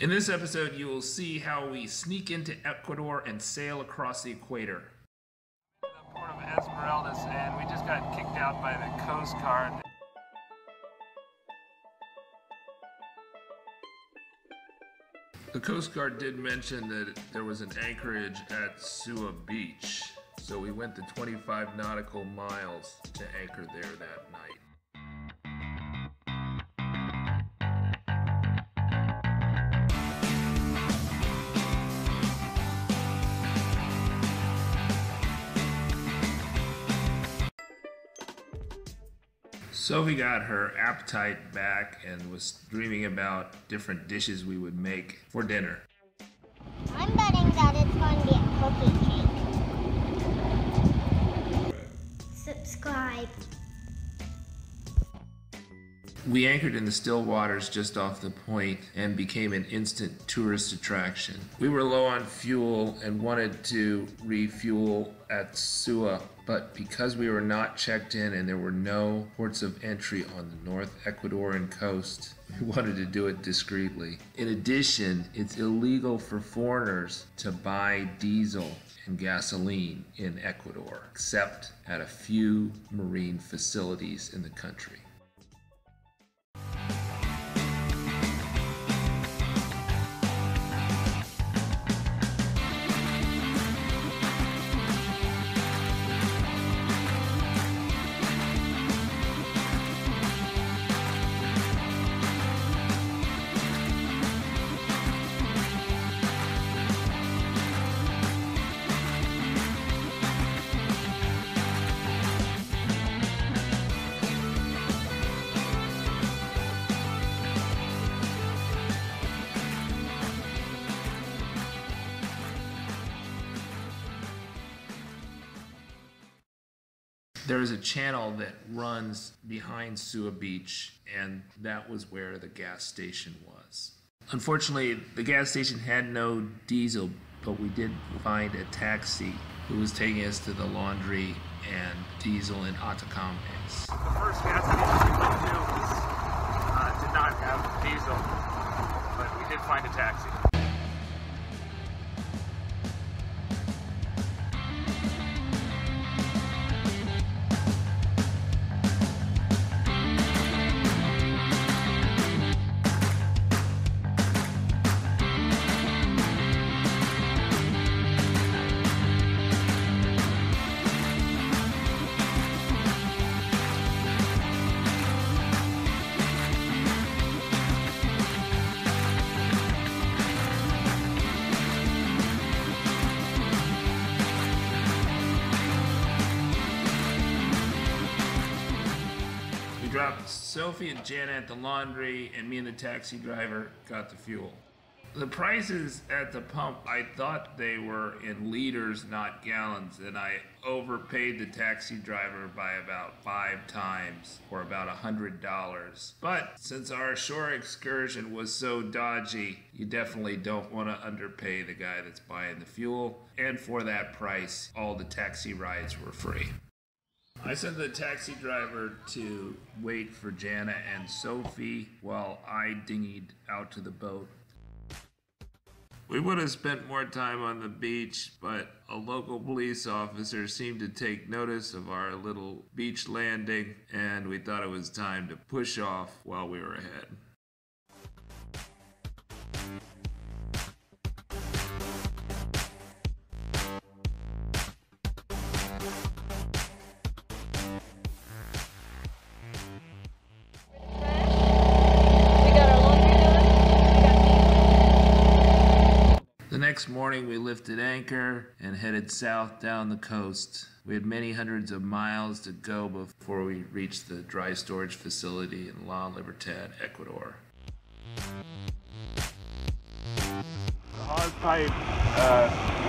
In this episode, you will see how we sneak into Ecuador and sail across the equator. The port of Esmeraldes, and we just got kicked out by the Coast Guard. The Coast Guard did mention that there was an anchorage at Sua Beach, so we went the 25 nautical miles to anchor there that night. Sophie got her appetite back and was dreaming about different dishes we would make for dinner. I'm betting that it's going to be a cookie cake. Subscribe. We anchored in the still waters just off the point and became an instant tourist attraction. We were low on fuel and wanted to refuel at Sua, but because we were not checked in and there were no ports of entry on the North Ecuadorian coast, we wanted to do it discreetly. In addition, it's illegal for foreigners to buy diesel and gasoline in Ecuador, except at a few marine facilities in the country. There is a channel that runs behind Sua Beach, and that was where the gas station was. Unfortunately, the gas station had no diesel, but we did find a taxi who was taking us to the laundry and diesel in Atacames. The first gas station we went to did not have diesel, but we did find a taxi. We dropped Sophie and Janna at the laundry, and me and the taxi driver got the fuel. The prices at the pump, I thought they were in liters, not gallons, and I overpaid the taxi driver by about 5 times, or about $100. But since our shore excursion was so dodgy, you definitely don't want to underpay the guy that's buying the fuel, and for that price, all the taxi rides were free. I sent the taxi driver to wait for Janna and Sophie while I dinghied out to the boat. We would have spent more time on the beach, but a local police officer seemed to take notice of our little beach landing, and we thought it was time to push off while we were ahead. The next morning we lifted anchor and headed south down the coast. We had many hundreds of miles to go before we reached the dry storage facility in La Libertad, Ecuador. The hose pipe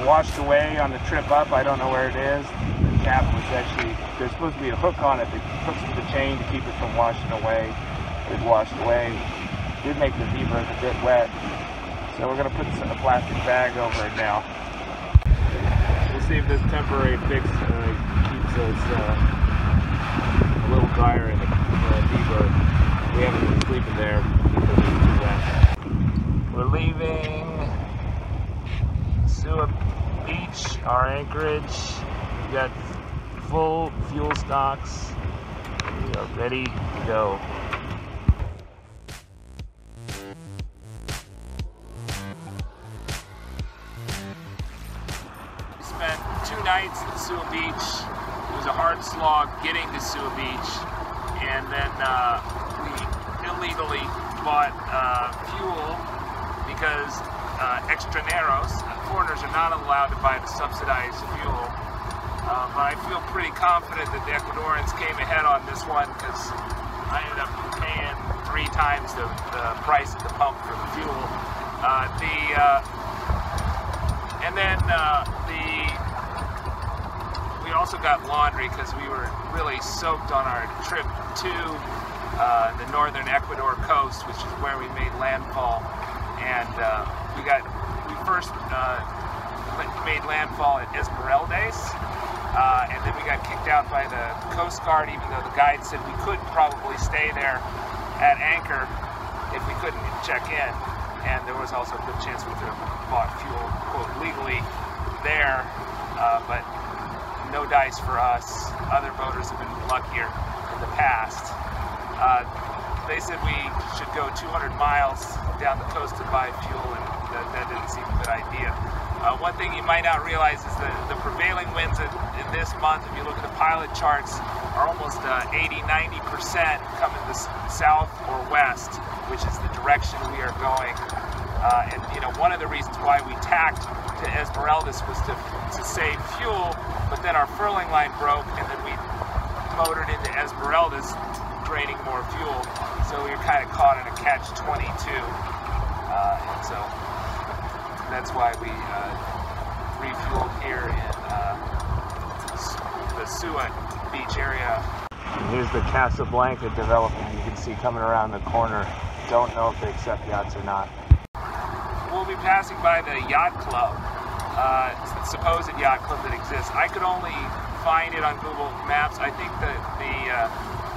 washed away on the trip up. I don't know where it is. The cap was actually, there's supposed to be a hook on it that hooks to the chain to keep it from washing away. It washed away. It did make the zebras a bit wet. So we're going to put a plastic bag over it now. We'll see if this temporary fix keeps us a little drier in the zebra. We haven't been sleeping there because it's too wet. We're leaving Sua Beach, our anchorage. We got full fuel stocks. We are ready to go. We spent 2 nights at Sua Beach. It was a hard slog getting to Sua Beach, and then we illegally bought fuel because extranjeros, foreigners, are not allowed to buy the subsidized fuel. But I feel pretty confident that the Ecuadorians came ahead on this one because I ended up paying 3 times the price at the pump for the fuel. We also got laundry because we were really soaked on our trip to the northern Ecuador coast, which is where we made landfall. And we first made landfall at Esmeraldes. And then we got kicked out by the Coast Guard, even though the guide said we could probably stay there at anchor if we couldn't check in. And there was also a good chance we could have bought fuel, quote, legally there, but no dice for us. Other boaters have been luckier in the past. They said we should go 200 miles down the coast to buy fuel, and that didn't seem a good idea. One thing you might not realize is that the prevailing winds in this month, if you look at the pilot charts, are almost 80–90% coming to south or west, which is the direction we are going. And you know, one of the reasons why we tacked to Esmeraldes was to save fuel, but then our furling line broke, and then we motored into Esmeraldes, draining more fuel. So we were kind of caught in a catch-22, and so that's why we refueled here in the Sua Beach area. Here's the Casa Blanca development you can see coming around the corner. Don't know if they accept yachts or not. We'll be passing by the Yacht Club, the supposed yacht club that exists. I could only find it on Google Maps. I think that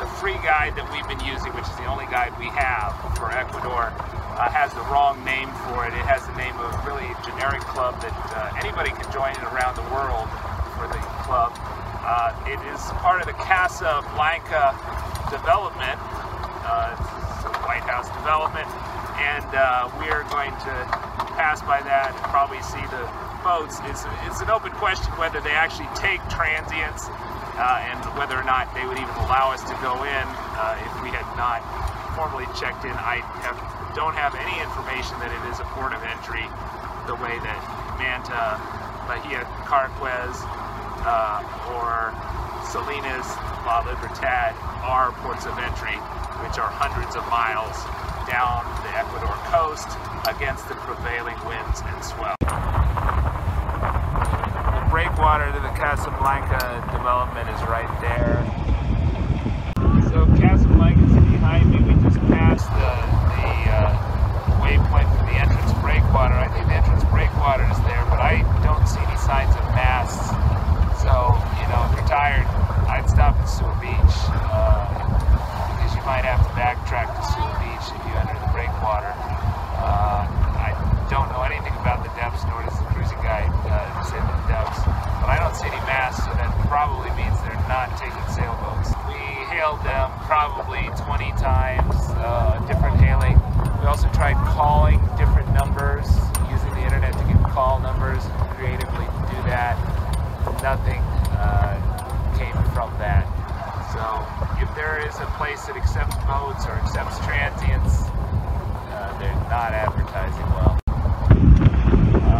the free guide that we've been using, which is the only guide we have for Ecuador, has the wrong name for it. It has the name of a really generic club that anybody can join around the world for the club. It is part of the Casa Blanca development. It's a White House development, and we are going to pass by that and probably see the boats. It's an open question whether they actually take transients and whether or not they would even allow us to go in if we had not formally checked in. I don't have any information that it is a port of entry the way that Manta, Bahia Carquez, or Salinas, La Libertad are ports of entry, which are hundreds of miles down the Ecuador coast against the prevailing winds and swell. The breakwater to the Casa Blanca development is right there. So Casa Blanca is behind me. We just passed the waypoint for the entrance breakwater. I think the entrance breakwater is there, but I don't see any signs of masts. So, you know, if you're tired, I'd stop at Sua Beach because you might have to backtrack to Sua Beach if you enter the breakwater. I don't know anything about the depths, nor does the cruising guide say the depths, but I don't see any masts, so that probably means they're not taking sailboats. We hailed them probably 20 times, different hailing. We also tried calling different numbers, using the internet to get call numbers, creatively do that. Nothing came from that. So if there is a place that accepts boats or accepts transients, they're not advertising well.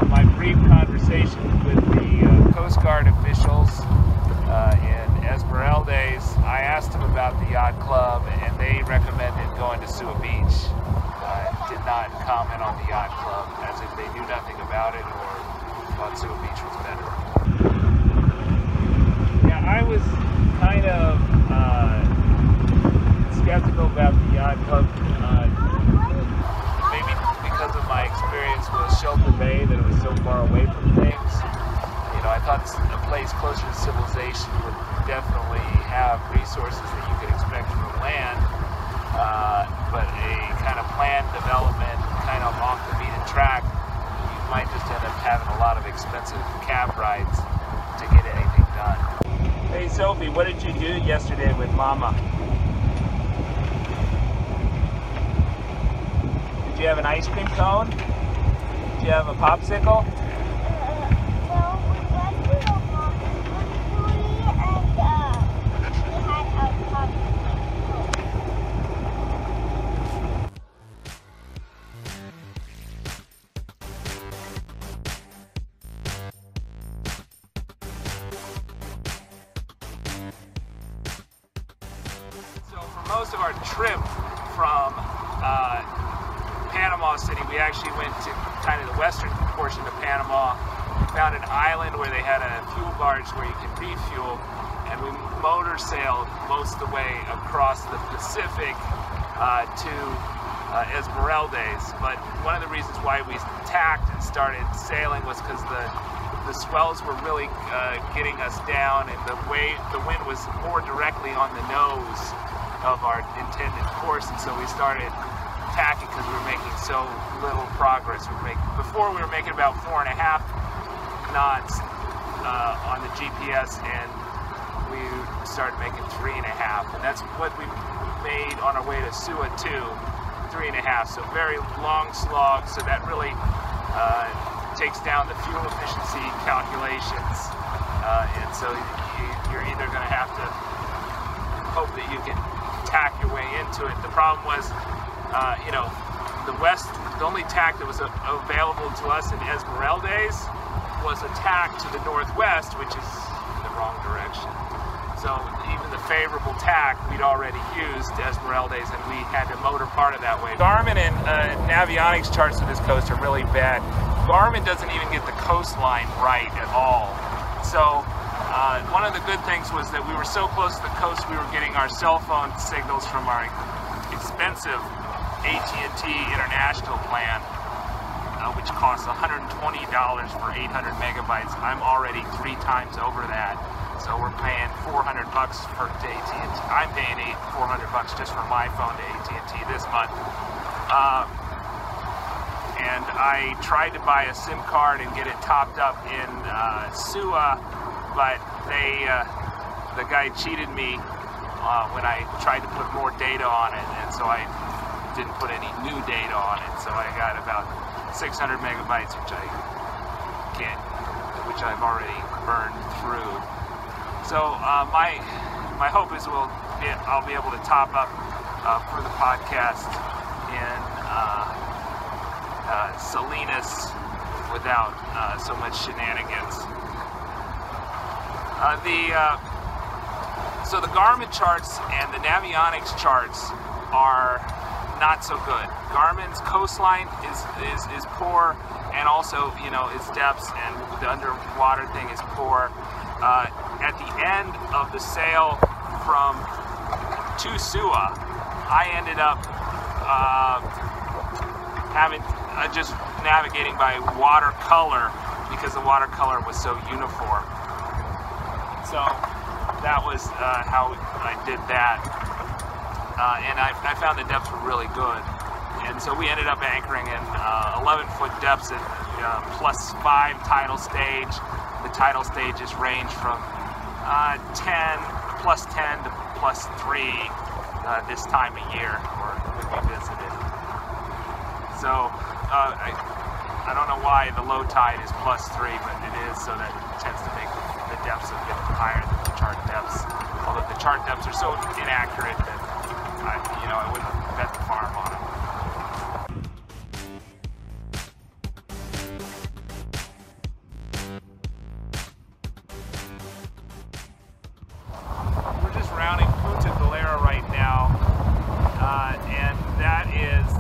My brief conversation with the Coast Guard officials in Esmeraldes, I asked them about the yacht club, and they recommended going to Sua Beach. Did not comment on the yacht club, as if they knew nothing about it or thought Sua Beach was better. Yeah, I was kind of skeptical about the yacht club, maybe because of my experience with Shelter Bay, that it was so far away from things. You know, I thought a place closer to civilization would definitely have resources that you could expect from land, but a kind of planned development, kind kind of off the beaten track, you might just end up having a lot of expensive cab rides to get anything done. Hey Sophie, what did you do yesterday with Mama? Did you have an ice cream cone? Did you have a popsicle? No, we went to the mall and we had a popsicle. So for most of our trip from Panama City, we actually went to kind of the western portion of Panama. We found an island where they had a fuel barge where you can refuel, and we motor sailed most of the way across the Pacific to Esmeraldes. But one of the reasons why we tacked and started sailing was because the swells were really getting us down, and the wind was more directly on the nose of our intended course, and so we started tacking because we were making so little progress. Before we were making about 4.5 knots on the GPS, and we started making 3.5, and that's what we made on our way to Sua 2, 3.5. So very long slog. So that really takes down the fuel efficiency calculations, and so you're either going to have to hope that you can tack your way into it. The problem was, you know, the only tack that was available to us in Esmeraldes was a tack to the northwest, which is in the wrong direction. So even the favorable tack we'd already used to Esmeraldes, and we had to motor part of that way. Garmin and Navionics charts of this coast are really bad. Garmin doesn't even get the coastline right at all. So one of the good things was that we were so close to the coast, we were getting our cell phone signals from our expensive AT&T international plan, which costs $120 for 800 megabytes. I'm already 3 times over that, so we're paying $400 for AT&T. I'm paying $400 just for my phone to AT&T this month. And I tried to buy a SIM card and get it topped up in Sua, but the guy cheated me when I tried to put more data on it, and so I didn't put any new data on it. So I got about 600 megabytes, which I've already burned through. So my hope is I'll be able to top up for the podcast in Salinas without so much shenanigans. So the Garmin charts and the Navionics charts are not so good. Garmin's coastline is poor, and also, you know, its depths and the underwater thing is poor. At the end of the sail from to Sua, I ended up just navigating by watercolor because the watercolor was so uniform. So that was how I did that, and I found the depths were really good, and so we ended up anchoring in 11-foot depths at +5 tidal stage. The tidal stages range from +10 to +3 this time of year, or when we visited. So I don't know why the low tide is +3, but it is, so that tends to make the depths a bit higher than the chart depths. Although the chart depths are so inaccurate that I wouldn't bet the farm on them. We're just rounding Punta Galera right now, and that is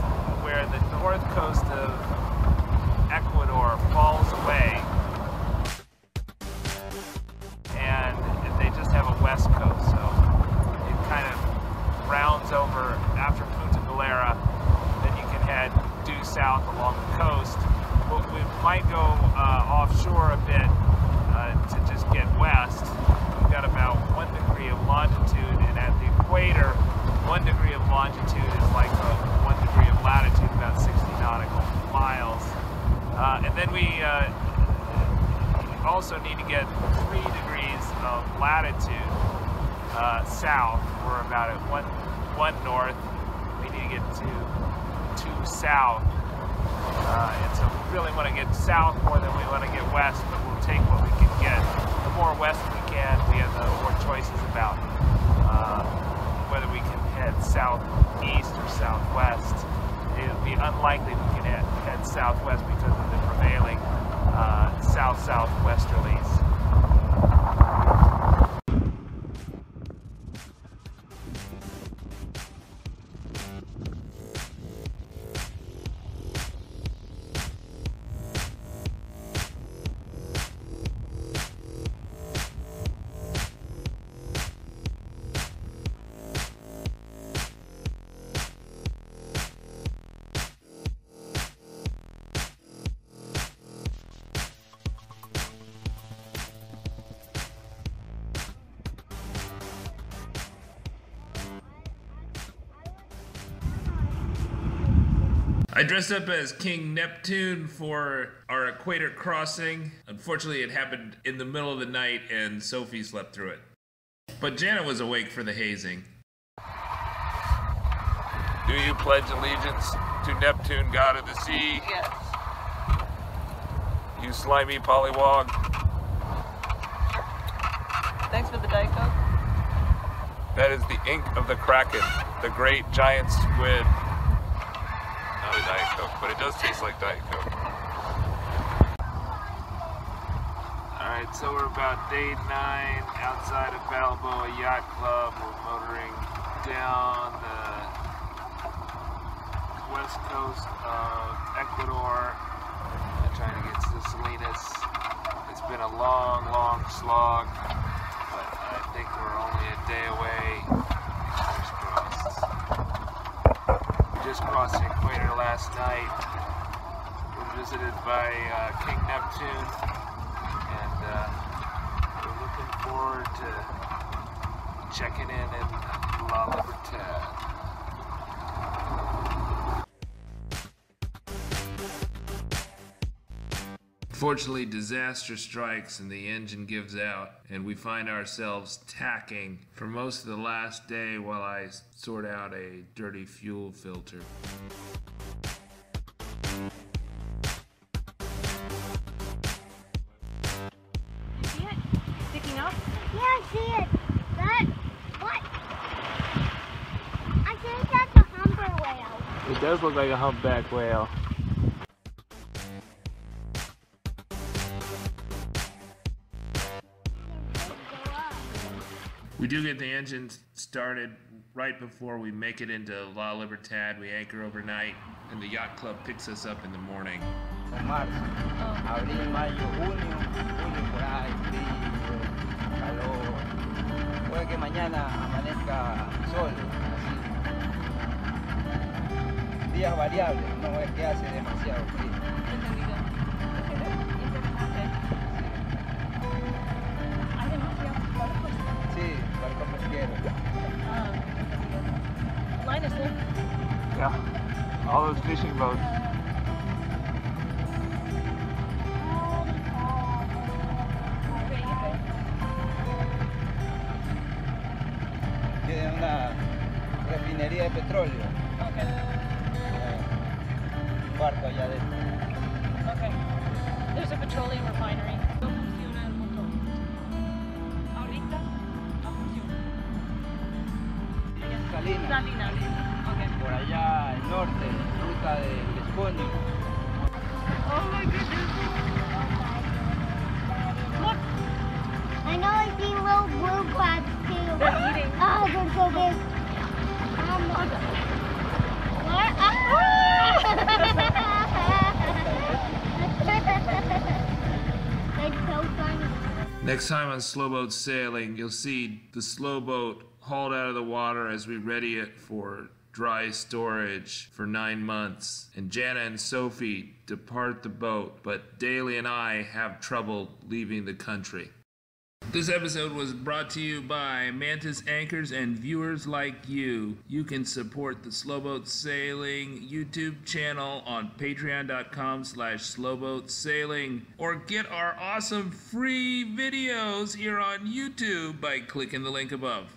where the north coast of Ecuador falls away, and they just have a west coast, so it kind of rounds over after Punta Galera. Then you can head due south along the coast. But we might go offshore a bit to just get west. We've got about 1 degree of longitude, and at the equator, 1 degree of longitude is like 1 degree of latitude, about 60 nautical And then we also need to get 3 degrees of latitude south. We're about at 1 north. We need to get to 2 south. And so we really want to get south more than we want to get west, but we'll take what we can get. The more west we can, we have the more choices about whether we can head southeast or southwest. It would be unlikely we can head southwest because of the prevailing south-southwesterlies. I dressed up as King Neptune for our Equator crossing. Unfortunately, it happened in the middle of the night and Sophie slept through it. But Janna was awake for the hazing. Do you pledge allegiance to Neptune, god of the sea? Yes. You slimy pollywog. Thanks for the Diet Coke. That is the ink of the Kraken, the great giant squid. Not a Diet Coke, but it does taste like Diet Coke. Alright, so we're about day 9 outside of Balboa Yacht Club. We're motoring down the west coast of Ecuador, trying to get to Salinas. It's been a long, long slog, but I think we're only a day away. Fingers crossed. We just crossed the equator last night. We were visited by King Neptune, and we're looking forward to checking in La Libertad. Fortunately, disaster strikes and the engine gives out, and we find ourselves tacking for most of the last day while I sort out a dirty fuel filter. You see it? Sticking up? Yeah, I see it. That, what? I think that's a humber whale. It does look like a humpback whale. We do get the engine started right before we make it into La Libertad. We anchor overnight, and the yacht club picks us up in the morning. Marzo, abril, mayo, junio por ahí, frío, calor. Puede que mañana amanezca sol, así. Días variables, no es que hace demasiado frío. Entendido. ¿Hay demasiados barcos? Sí, barco pesquero. Linus, look. Yeah, all those fishing boats. Tiene una refinería de petróleo. Okay. Un barco allá adentro. Okay. There's a petroleum refinery. No funciona el motor. Ahorita no funciona. Salinas. Salinas. Okay. Por allá al norte, ruta del Escondido. Oh my goodness. Look. I know I see little blue crabs too. They're eating. Oh, they're so big. What? Ah! That's so funny. Next time on Slow Boat Sailing, you'll see the slow boat hauled out of the water as we ready it for dry storage for 9 months. And Janna and Sophie depart the boat, but Daly and I have trouble leaving the country. This episode was brought to you by Mantis Anchors and viewers like you. You can support the Slowboat Sailing YouTube channel on patreon.com/slowboatsailing or get our awesome free videos here on YouTube by clicking the link above.